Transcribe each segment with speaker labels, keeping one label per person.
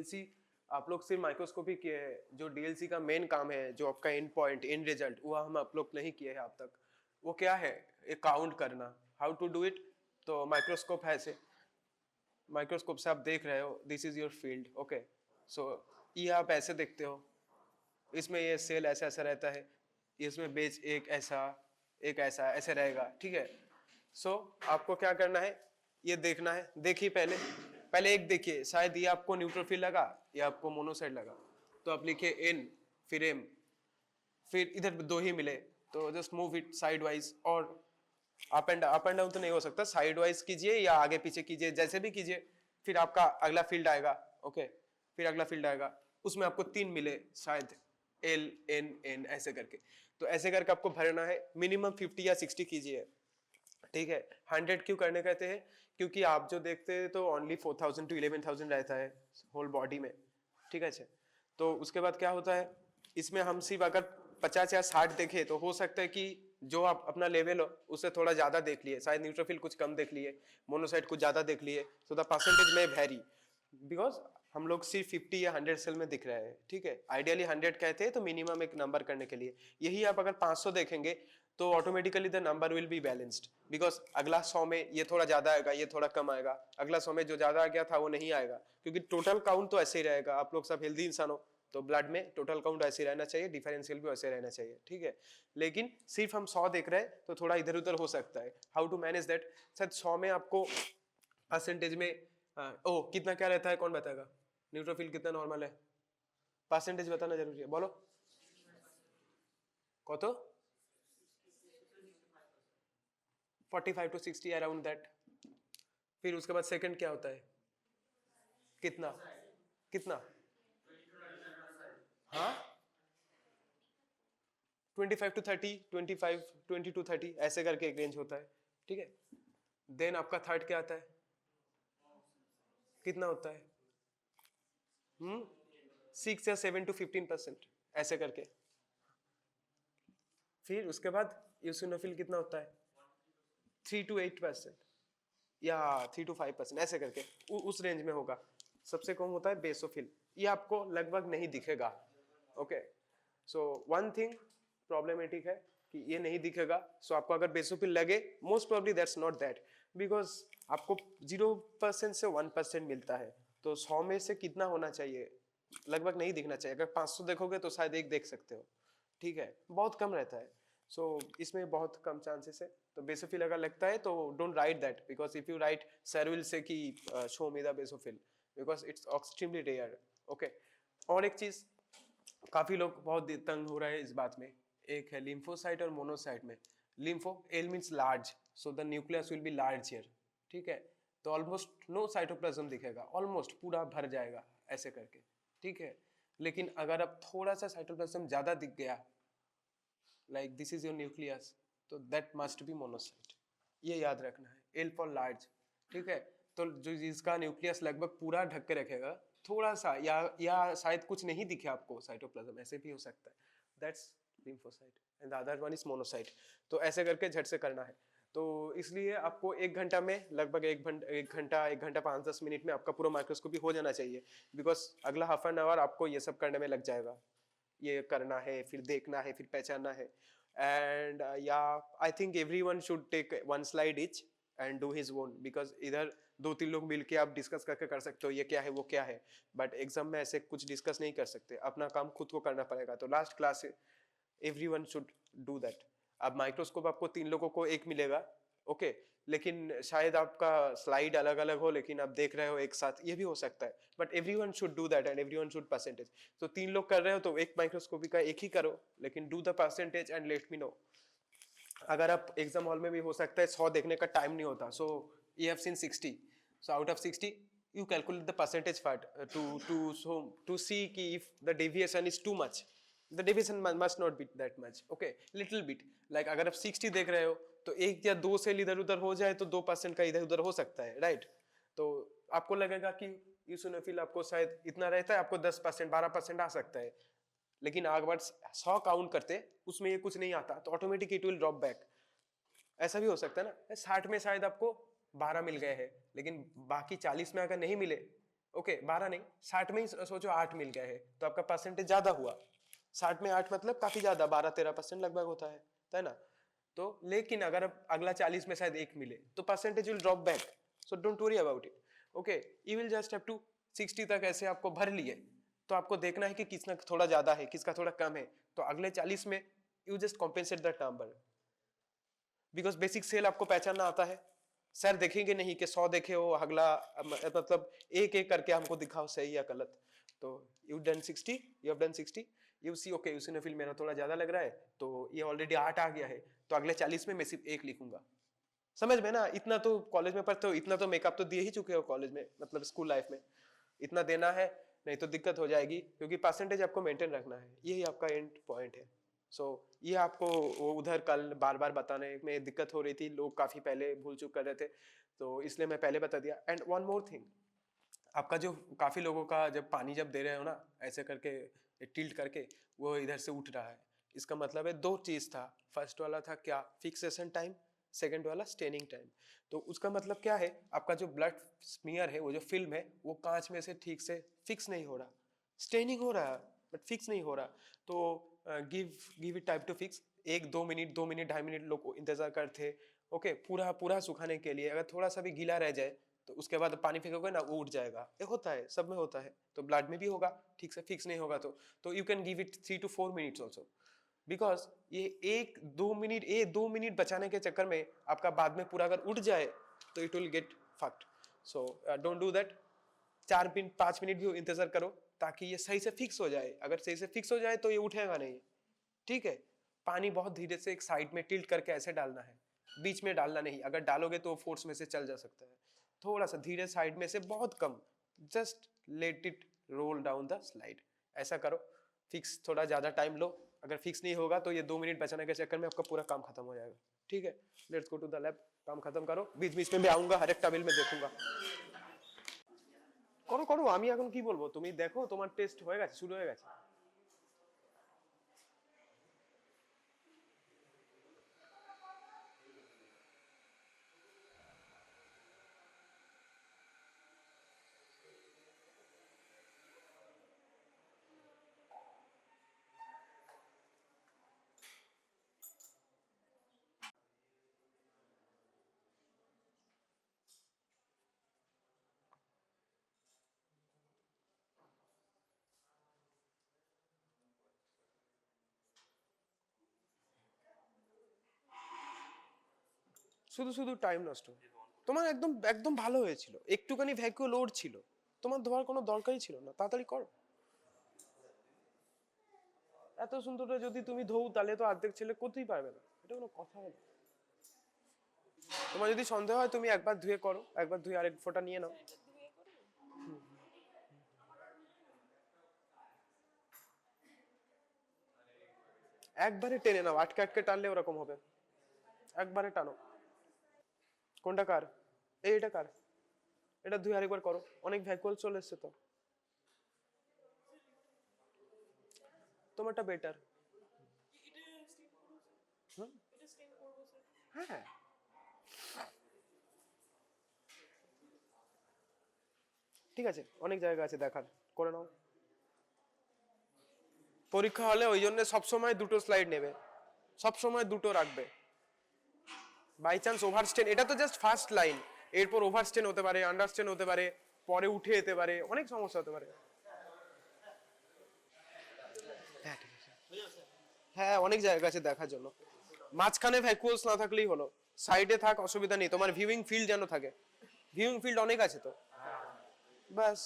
Speaker 1: DLC आप लोग सिर्फ माइक्रोस्कोपी किए हैं, जो डीएलसी का मेन काम है, जो आपका एंड पॉइंट एंड रिजल्ट, वो हम आप लोग नहीं किए हैं अब तक। वो क्या है, एक काउंट करना, हाउ टू डू इट। तो माइक्रोस्कोप है ऐसे, माइक्रोस्कोप से आप देख रहे हो, this is your field, okay. So ये आप ऐसे देखते हो, इसमें ये सेल ऐसा ऐसा रहता है, इसमें बेच एक ऐसा ऐसे रहेगा, ठीक है। सो आपको क्या करना है, ये देखना है, देखिए पहले पहले एक देखिए, शायद ये आपको न्यूट्रोफिल लगा या आपको मोनोसाइट लगा, तो आप लिखिए एन फिर एम, फिर इधर दो ही मिले तो just move it side wise, और अप एंड डाउन तो नहीं हो सकता, साइड वाइज कीजिए या आगे पीछे कीजिए, जैसे भी कीजिए। फिर आपका अगला फील्ड आएगा, ओके। फिर अगला फील्ड आएगा, उसमें आपको 3 मिले शायद, एल एन एन ऐसे करके। तो ऐसे करके आपको भरना है, मिनिमम 50 या 60 कीजिए, ठीक है। 100 क्यों करने कहते हैं, क्योंकि आप जो देखते हैं तो ओनली 4000 to 11,000 रहता है होल बॉडी में, ठीक है। अच्छा, तो उसके बाद क्या होता है, इसमें हम सिर्फ अगर 50 या 60 देखे तो हो सकता है कि जो आप अपना लेवल हो उससे थोड़ा ज्यादा देख लिए, शायद न्यूट्रोफिल कुछ कम देख लिए, मोनोसाइट कुछ ज्यादा देख लिए, सो द परसेंटेज में वेरी, बिकॉज हम लोग सिर्फ 50 या 100 सेल में दिख रहे हैं, ठीक है। आइडियली 100 कहते हैं तो मिनिमम एक नंबर करने के लिए, यही आप अगर 500 देखेंगे तो automatically the number will be balanced, because अगला 100 में ये थोड़ा ज्यादा आएगा, ये थोड़ा कम आएगा, अगला 100 में जो ज्यादा आ गया था वो नहीं आएगा, क्योंकि टोटल काउंट तो ऐसे ही रहेगा। आप लोग सब हेल्दी इंसान हो तो ब्लड में टोटल काउंट ऐसे रहना चाहिए, डिफरेंशियल भी वैसे रहना चाहिए, ठीक है। लेकिन सिर्फ हम 100 देख रहे हैं तो थोड़ा इधर उधर हो सकता है, हाउ टू मैनेज दैट। शायद 100 में आपको परसेंटेज में ओ कितना क्या रहता है, कौन बताएगा, न्यूट्रोफिल कितना नॉर्मल है, परसेंटेज बताना जरूरी है, बोलो कौन तो 45 to 60 अराउंड दैट। फिर उसके बाद सेकंड क्या होता है, कितना कितना, हाँ 25 to 30, 25 20 to 30 ऐसे करके एक रेंज होता है, ठीक है। देन आपका थर्ड क्या आता है, कितना होता है, 6 या 7 to 15% ऐसे करके। फिर उसके बाद यूसिनोफिल कितना होता है, 3 to 8% या 3 to 5% ऐसे करके उस रेंज में होगा। सबसे कम होता है बेसोफिल, ये आपको लगभग नहीं दिखेगा, okay. So one thing problematic है कि ये नहीं दिखेगा, सो आपको अगर बेसोफिल लगे, most probably that's not that, because आपको 0% से 1% मिलता है, तो 100 में से कितना होना चाहिए, लगभग नहीं दिखना चाहिए। अगर 500 देखोगे तो शायद एक देख सकते हो, ठीक है, बहुत कम रहता है। सो इसमें बहुत कम चांसेस है, तो बेसोफिल अगर लगता है तो don't write that, because if you write sir will say कि show me the basophil, because it's extremely rare, okay. और एक चीज, काफी लोग बहुत तंग हो रहे हैं इस बात में, एक है लिम्फोसाइट और मोनोसाइट में। Lympho L means large, so the nucleus will be large here, ठीक है। तो ऑलमोस्ट नो साइटोप्लाज्म दिखेगा, ऑलमोस्ट पूरा भर जाएगा ऐसे करके, ठीक है। लेकिन अगर अब थोड़ा सा साइटोप्लाज्म ज्यादा दिख गया, like this is your nucleus, तो दैट मस्ट बी मोनोसाइट, ये याद रखना है, एल फॉर लार्ज, ठीक है। तो जो जिसका न्यूक्लियस लगभग पूरा ढक के रखेगा, थोड़ा सा या शायद कुछ नहीं दिखे आपको साइटोप्लाज्म, ऐसे भी हो सकता है, that's lymphocyte and the other one is monocyte. तो ऐसे करके झट से करना है। तो इसलिए आपको 1 घंटा में लगभग 1 घंटा 5-10 मिनट में आपका पूरा माइक्रोस्कोपी हो जाना चाहिए, बिकॉज अगला हाफ एन आवर आपको ये सब करने में लग जाएगा, ये करना है, फिर देखना है, फिर पहचानना है। एंड या I think everyone should take 1 slide each and do his own, because इधर 2-3 लोग मिलके आप डिस्कस करके कर सकते हो ये क्या है वो क्या है, बट एग्जाम में ऐसे कुछ डिस्कस नहीं कर सकते, अपना काम खुद को करना पड़ेगा। तो last class everyone should do that. अब माइक्रोस्कोप आपको 3 लोगों को एक मिलेगा, ओके, लेकिन शायद आपका स्लाइड अलग अलग हो, लेकिन आप देख रहे हो एक साथ, ये भी हो सकता है, but everyone should do that and everyone should percentage. तो 3 लोग कर रहे हो तो एक माइक्रोस्कोपी का एक ही करो, लेकिन do the percentage and let me know. अगर आप एग्जाम हॉल में भी हो सकता है 100 देखने का टाइम नहीं होता, so you have seen 60, so out of 60 you calculate the percentage part to see कि if the deviation is too much, the deviation must not be that much, okay, little bit, like अगर आप 60 देख रहे हो तो 1 या 2 cell इधर उधर हो जाए तो 2% का इधर उधर हो सकता है, राइट। तो आपको लगेगा कि यूसिनोफिल आपको शायद इतना रहता है, आपको 10% 12% आ सकता है, लेकिन अगर 100 काउंट करते उसमें ये कुछ नहीं आता तो automatic it will drop back. ऐसा भी हो सकता है ना, 60 में शायद आपको 12 मिल गए हैं, लेकिन बाकी 40 में अगर नहीं मिले, ओके 12 नहीं, 60 में ही सोचो 8 मिल गए हैं तो आपका परसेंटेज ज्यादा हुआ। 60 में 8 मतलब काफी ज्यादा, 12-13% लगभग होता है ना। तो लेकिन अगर अब अगला 40 में शायद 1 मिले तो percentage will drop back, so don't worry about it. Okay, you will just have to 60 तक ऐसे आपको भर लिए, तो आपको देखना है कि किसका थोड़ा ज्यादा है किसका थोड़ा कम है, तो अगले 40 में you just compensate the number, because basic cell आपको पहचानना आता है। सर देखेंगे नहीं कि 100 देखे हो अगला, मतलब एक एक करके हमको दिखाओ सही या गलत। तो you done 60, you have done 60, you see okay eosinophil मेरा थोड़ा ज्यादा लग रहा है, तो ये ऑलरेडी 8 आ गया है, तो अगले 40 में मैं सिर्फ 1 लिखूंगा। समझ में ना, इतना तो कॉलेज में पढ़ते हो, इतना तो मेकअप तो दिए ही चुके हो कॉलेज में, मतलब स्कूल लाइफ में इतना देना है, नहीं तो दिक्कत हो जाएगी, क्योंकि परसेंटेज आपको मेंटेन रखना है, यही आपका एंड पॉइंट है। सो ये आपको वो उधर कल बार बार बताने में दिक्कत हो रही थी, लोग काफी पहले भूल चूक कर रहे थे, तो इसलिए मैं पहले बता दिया। एंड वन मोर थिंग, आपका जो काफी लोगों का जब पानी जब दे रहे हो ना ऐसे करके टिल्ट करके, वो इधर से उठ रहा है, इसका मतलब है दो चीज था। फर्स्ट वाला था क्या, फिक्सेशन टाइम, सेकंड वाला स्टेनिंग टाइम। तो उसका मतलब क्या है, आपका जो ब्लड स्मीयर है, वो जो फिल्म है, वो कांच में से ठीक से फिक्स नहीं हो रहा, स्टेनिंग हो रहा है बट फिक्स नहीं हो रहा। तो give it time to fix, 1-2 minute, 2 minute 2.5 minute लोग इंतजार करते। ओके, पूरा पूरा सुखाने के लिए, अगर थोड़ा सा भी गीला रह जाए तो उसके बाद पानी फेंकोगे ना वो उठ जाएगा, ये होता है, सब में होता है, तो ब्लड में भी होगा, ठीक से फिक्स नहीं होगा तो you can give it 3 to 4 minutes also, because ये 1-2 मिनट, 2 मिनट बचाने के चक्कर में आपका बाद में पूरा अगर उठ जाए तो it will get fucked. So don't do that. 4 minute 5 minute भी इंतजार करो ताकि ये सही से फिक्स हो जाए, अगर सही से फिक्स हो जाए तो ये उठेगा नहीं, ठीक है। पानी बहुत धीरे से एक साइड में टिल्ट करके ऐसे डालना है, बीच में डालना नहीं, अगर डालोगे तो फोर्स में से चल जा सकता है। थोड़ा सा धीरे साइड में से बहुत कम, just let it roll down the slide, ऐसा करो। फिक्स थोड़ा ज्यादा टाइम लो, अगर फिक्स नहीं होगा तो ये 2 मिनट बचाने के चक्कर में आपका पूरा काम खत्म हो जाएगा, ठीक है। Let's go to the lab, काम खत्म करो, बीच बीच में मैं आऊंगा, हर एक टेबल में देखूंगा। করো করো, আমি এখন কি বলবো, তুমি দেখো তোমার টেস্ট হয়ে গেছে, শুরু হয়ে গেছে। শুধু শুধু টাইম নষ্ট, তোমার একদম একদম ভালো হয়েছিল, একটুখানি ভ্যাকুয়াল লোড ছিল, তোমার ধোয়ার কোনো দরকারই ছিল না, তাড়াতাড়ি করো। এত সুন্দর যদি তুমি ধোও তাহলে তো অর্ধেক ছেলে করতেই পারবে না, এটা কোনো কথা হলো? তোমার যদি সন্দেহ হয় তুমি একবার ধুয়ে করো, একবার ধুয়ে আরেক ফোঁটা নিয়ে নাও। একবারে টেনে নাও, আটকে আটকে টানলে ওরকম হবে, একবারে টানো। কোনটা কার? এটা কার? এটা ধুয়ে আরেকবার করো, অনেক ভ্যাকুয়াল চলে এসছে তো। তোমারটা বেটার। হ্যাঁ, ঠিক আছে, অনেক জায়গা আছে দেখার, করে নাও। পরীক্ষা হলে ওই জন্য সবসময় দুটো স্লাইড নেবে, সবসময় দুটো রাখবে। বাই চান্স ওভারস্টেন, এটা তো জাস্ট ফার্স্ট লাইন, এরপর ওভারস্টেন হতে পারে, আন্ডারস্টেন হতে পারে, পরে উঠে যেতে পারে, অনেক সমস্যা হতে পারে। হ্যাঁ ঠিক আছে, হ্যাঁ অনেক জায়গা আছে দেখার জন্য, মাঝখানে ভ্যাকুয়ালস না থাকলেই হলো, সাইডে থাক অসুবিধা নেই, তোমার ভিউইং ফিল্ড যেন থাকে, ভিউইং ফিল্ড অনেক আছে তো, বাস।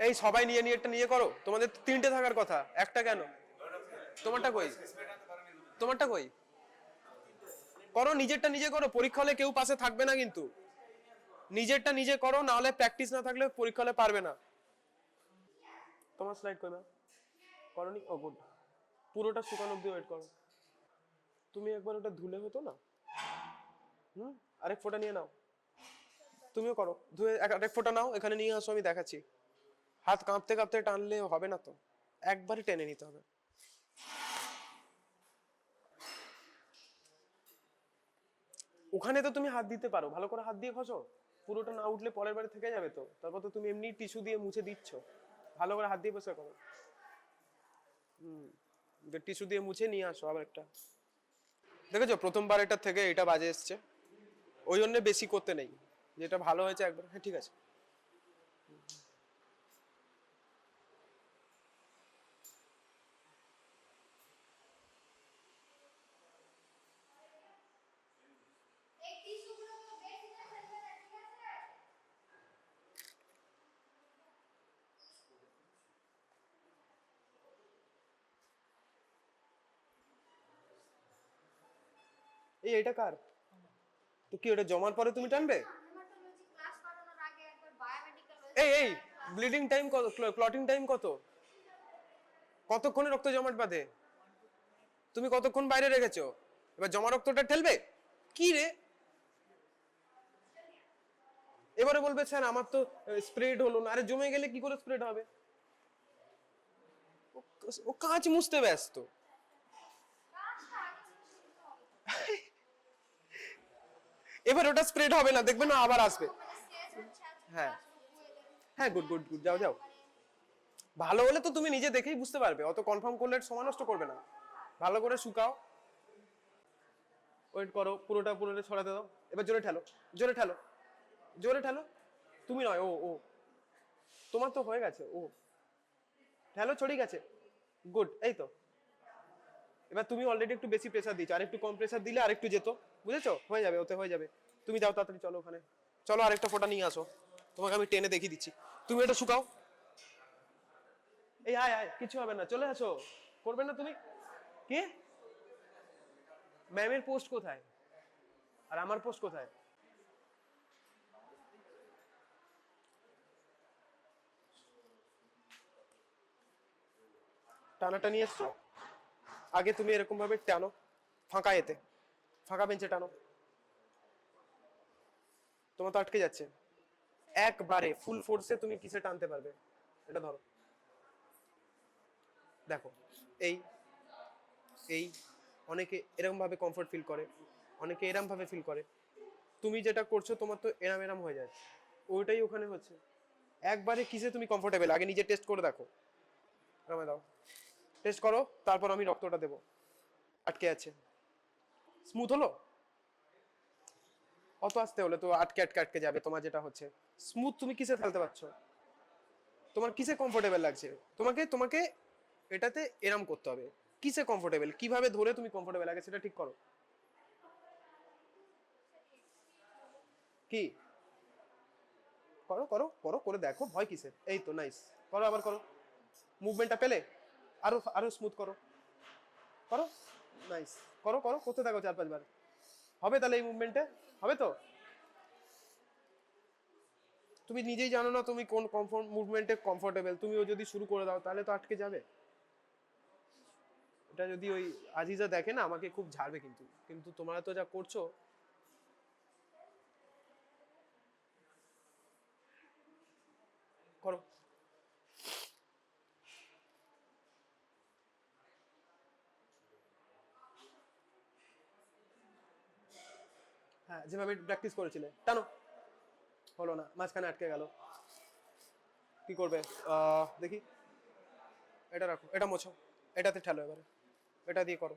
Speaker 1: এই সবাই নিয়ে নিয়ে একটা নিয়ে করো, তোমাদের তিনটে থাকার কথা, একটা কেন? তোমারটা কই? তোমারটা কই? করো, নিজেরটা নিজে করো, পরীক্ষা হলে কেউ পাশে থাকবে না কিন্তু, নিজেরটা নিজে করো, না হলে প্র্যাকটিস না থাকলে পরীক্ষা হলে পারবে না। তোমার স্লাইড কই ম্যাম? করনি? ও গুড, পুরোটা শুকানো অব্দি ওয়েট করো। তুমি একবার ওটা ধুলে হতো না। হুম, আরেক ফোঁটা নিয়ে নাও, তুমিও করো, ধুয়ে আরেক ফোঁটা নাও, এখানে নিয়ে আসো, আমি দেখাচ্ছি। হাত কাঁপতে কাঁপতে টানলে হবে না তো, একবারই টেনে নিতে হবে। ওখানে তো তুমি হাত দিতে পারো, ভালো করে হাত দিয়ে খসো। পুরোটা না উঠলে পরের বারে থেকে যাবে তো, তারপর তো তুমি এমনি টিস্যু দিয়ে মুছে দিচ্ছ, ভালো করে হাত দিয়ে পরিষ্কার করো। টিস্যু দিয়ে মুছে নিয়ে আসো আবার একটা। দেখেছো প্রথমবার এটার থেকে এটা বাজে এসছে, ওই জন্য বেশি করতে নেই, যেটা ভালো হয়েছে একবার। হ্যাঁ ঠিক আছে। এই এটা কার? তো কি ওটা জমার পরে তুমি টানবে? এই এই ব্লিডিং টাইম কত, ক্লটিং টাইম কত, কতক্ষণে রক্ত জমাট বাঁধে? তুমি কতক্ষণ বাইরে রেখেছো, এবার জমা রক্তটা ঠেলবে? কি রে, এবারে বলবে স্যার আমার তো স্প্রেড হলো না। আরে জমে গেলে কি করে স্প্রেড হবে? ও কাঁচ মুছতে ব্যস্ত। এবার ওটা স্প্রেড হবে না, দেখবে না আবার আসবে। হ্যাঁ হ্যাঁ, গুড গুড গুড, যাও যাও। ভালো হলে তো তুমি নিজে দেখেই বুঝতে পারবে, অত কনফার্ম করলে সময় নষ্ট করবে না। ভালো করে শুকাও, ওয়েট করো, পুরোটা পুরোটা ছড়াতে দাও। এবার জোরে ঠেলো, জোরে ঠেলো, জোরে ঠেলো। তুমি নয়, ও ও, তোমার তো হয়ে গেছে। ও ঠেলো, ছড়িয়ে গেছে, গুড। এই তো, এবার তুমি অলরেডি একটু বেশি প্রেসার দিচ্ছ, আর একটু কম প্রেসার দিলে আর একটু যেত, বুঝেছো? হয়ে যাবে, ওতে হয়ে যাবে। তুমি যাও তাড়াতাড়ি, চলো ওখানে, চলো আরেকটা ফোঁটা নিয়ে আসো, তোমাকে আমি টেনে দেখিয়ে দিচ্ছি। তুমি এটা শুকাও। এই আয় আয়, কিছু হবে না, চলে আসো। করবে না তুমি? কি, ম্যামের পোস্ট কোথায় আর আমার পোস্ট কোথায়? টানাটা নিয়ে এসছো, আগে তুমি এরকম ভাবে টানো, ফাঁকা এতে, ফাঁকা বেঞ্চে টানো। তোমার তো আটকে যাচ্ছে, একবারে ফুল ফোর্সে তুমি কিসে টানতে পারবে? এটা ধরো, দেখো, এই এই অনেকে এরকম ভাবে কমফর্ট ফিল করে, অনেকে এরম ভাবে ফিল করে। তুমি যেটা করছো তোমার তো এরাম এরাম হয়ে যাচ্ছে, ওইটাই ওখানে হচ্ছে। একবারে কিসে তুমি কমফোর্টেবল, আগে নিজে টেস্ট করে দেখো। আমায় দাও, টেস্ট করো, তারপর আমি রক্তটা দেবো। আটকে আছে, স্মুথ হলো? অত আসতে হলে তো আটকে আটকে আটকে যাবে। তোমার যেটা হচ্ছে স্মুথ, তুমি কিসে ফেলতে পারছো? তোমার কিসে কমফোর্টেবল লাগছে? তোমাকে তোমাকে এটাতে এরাম করতে হবে। কিসে কমফোর্টেবল, কিভাবে ধরে তুমি কমফোর্টেবল লাগে সেটা ঠিক করো। কি করো করো করো, করে দেখো, ভয় কিসের? এই তো নাইস, করো আবার করো। মুভমেন্টটা পেলে আরো আরো স্মুথ করো, করো, নাইস, করো করো, করতে থাকো 4-5 বার। হবে তাহলে এই মুভমেন্টে, হবে তো? তুমি নিজেই জানো না তুমি কোন কমফোর্ট মুভমেন্টে কমফোর্টেবল, তুমিও যদি শুরু করে দাও তাহলে তো আটকে যাবে। এটা যদি ওই আজিজা দেখে না আমাকে খুব ঝাড়বে, কিন্তু কিন্তু তোমরা তো যা করছো। করো, হ্যাঁ যেভাবে প্র্যাকটিস করেছিলে টানো, হলো না, মাঝখানে আটকে গেল, কি করবে? দেখি, এটা রাখো, এটা মোছো, এটাতে ঠেলো, এবারে এটা দিয়ে করো।